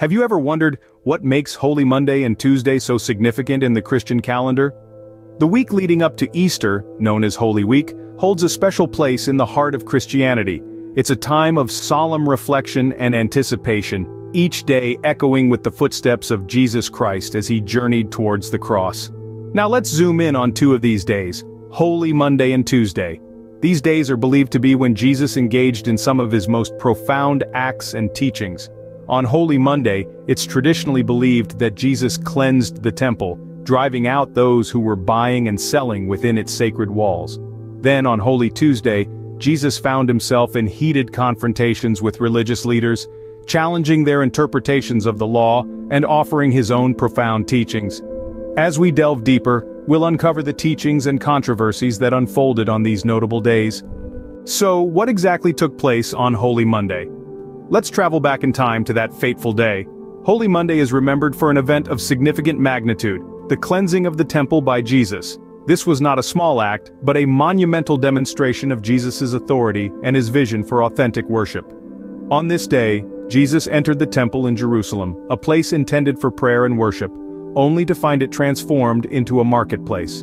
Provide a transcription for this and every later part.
Have you ever wondered what makes Holy Monday and Tuesday so significant in the Christian calendar? The week leading up to Easter, known as Holy Week, holds a special place in the heart of Christianity. It's a time of solemn reflection and anticipation, each day echoing with the footsteps of Jesus Christ as he journeyed towards the cross. Now let's zoom in on two of these days, Holy Monday and Tuesday. These days are believed to be when Jesus engaged in some of his most profound acts and teachings. On Holy Monday, it's traditionally believed that Jesus cleansed the temple, driving out those who were buying and selling within its sacred walls. Then on Holy Tuesday, Jesus found himself in heated confrontations with religious leaders, challenging their interpretations of the law and offering his own profound teachings. As we delve deeper, we'll uncover the teachings and controversies that unfolded on these notable days. So, what exactly took place on Holy Monday? Let's travel back in time to that fateful day. Holy Monday is remembered for an event of significant magnitude, the cleansing of the temple by Jesus. This was not a small act, but a monumental demonstration of Jesus' authority and his vision for authentic worship. On this day, Jesus entered the temple in Jerusalem, a place intended for prayer and worship, only to find it transformed into a marketplace.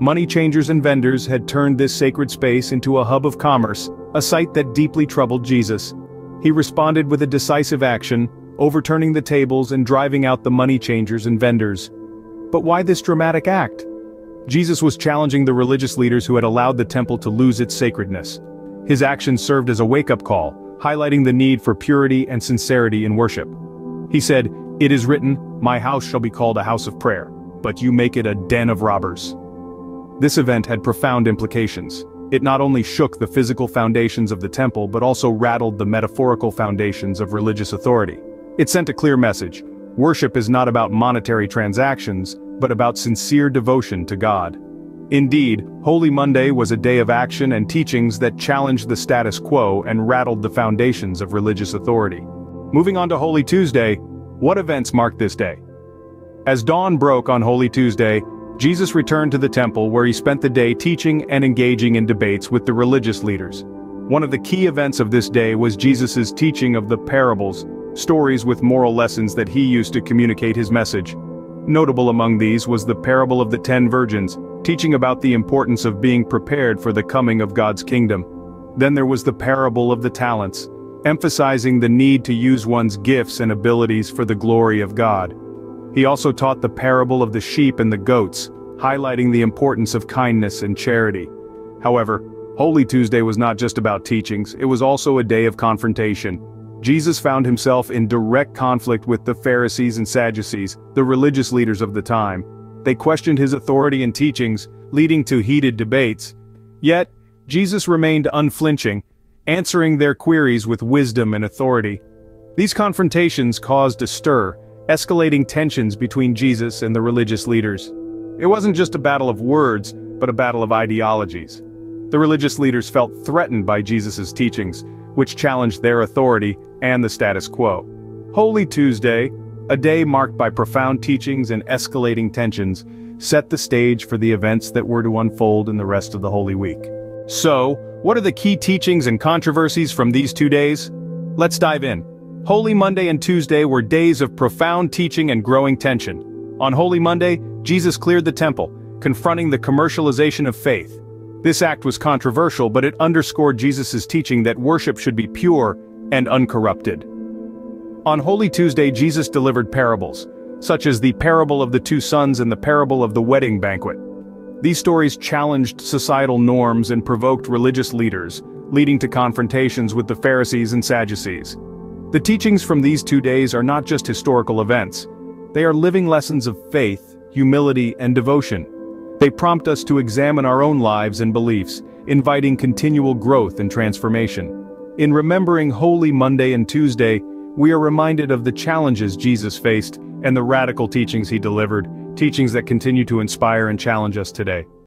Money changers and vendors had turned this sacred space into a hub of commerce, a sight that deeply troubled Jesus. He responded with a decisive action, overturning the tables and driving out the money changers and vendors. But why this dramatic act? Jesus was challenging the religious leaders who had allowed the temple to lose its sacredness. His actions served as a wake-up call, highlighting the need for purity and sincerity in worship. He said, "It is written, 'My house shall be called a house of prayer,' but you make it a den of robbers." This event had profound implications. It not only shook the physical foundations of the temple but also rattled the metaphorical foundations of religious authority. It sent a clear message: worship is not about monetary transactions, but about sincere devotion to God. Indeed, Holy Monday was a day of action and teachings that challenged the status quo and rattled the foundations of religious authority. Moving on to Holy Tuesday, what events marked this day? As dawn broke on Holy Tuesday, Jesus returned to the temple where he spent the day teaching and engaging in debates with the religious leaders. One of the key events of this day was Jesus' teaching of the parables, stories with moral lessons that he used to communicate his message. Notable among these was the parable of the 10 virgins, teaching about the importance of being prepared for the coming of God's kingdom. Then there was the parable of the talents, emphasizing the need to use one's gifts and abilities for the glory of God. He also taught the parable of the sheep and the goats, highlighting the importance of kindness and charity. However, Holy Tuesday was not just about teachings, it was also a day of confrontation. Jesus found himself in direct conflict with the Pharisees and Sadducees, the religious leaders of the time. They questioned his authority and teachings, leading to heated debates. Yet, Jesus remained unflinching, answering their queries with wisdom and authority. These confrontations caused a stir, escalating tensions between Jesus and the religious leaders. It wasn't just a battle of words, but a battle of ideologies. The religious leaders felt threatened by Jesus' teachings, which challenged their authority and the status quo. Holy Tuesday, a day marked by profound teachings and escalating tensions, set the stage for the events that were to unfold in the rest of the Holy Week. So, what are the key teachings and controversies from these 2 days? Let's dive in. Holy Monday and Tuesday were days of profound teaching and growing tension. On Holy Monday, Jesus cleared the temple, confronting the commercialization of faith. This act was controversial, but it underscored Jesus' teaching that worship should be pure and uncorrupted. On Holy Tuesday, Jesus delivered parables, such as the parable of the 2 sons and the parable of the wedding banquet. These stories challenged societal norms and provoked religious leaders, leading to confrontations with the Pharisees and Sadducees. The teachings from these 2 days are not just historical events. They are living lessons of faith, humility, and devotion. They prompt us to examine our own lives and beliefs, inviting continual growth and transformation. In remembering Holy Monday and Tuesday, we are reminded of the challenges Jesus faced and the radical teachings he delivered, teachings that continue to inspire and challenge us today.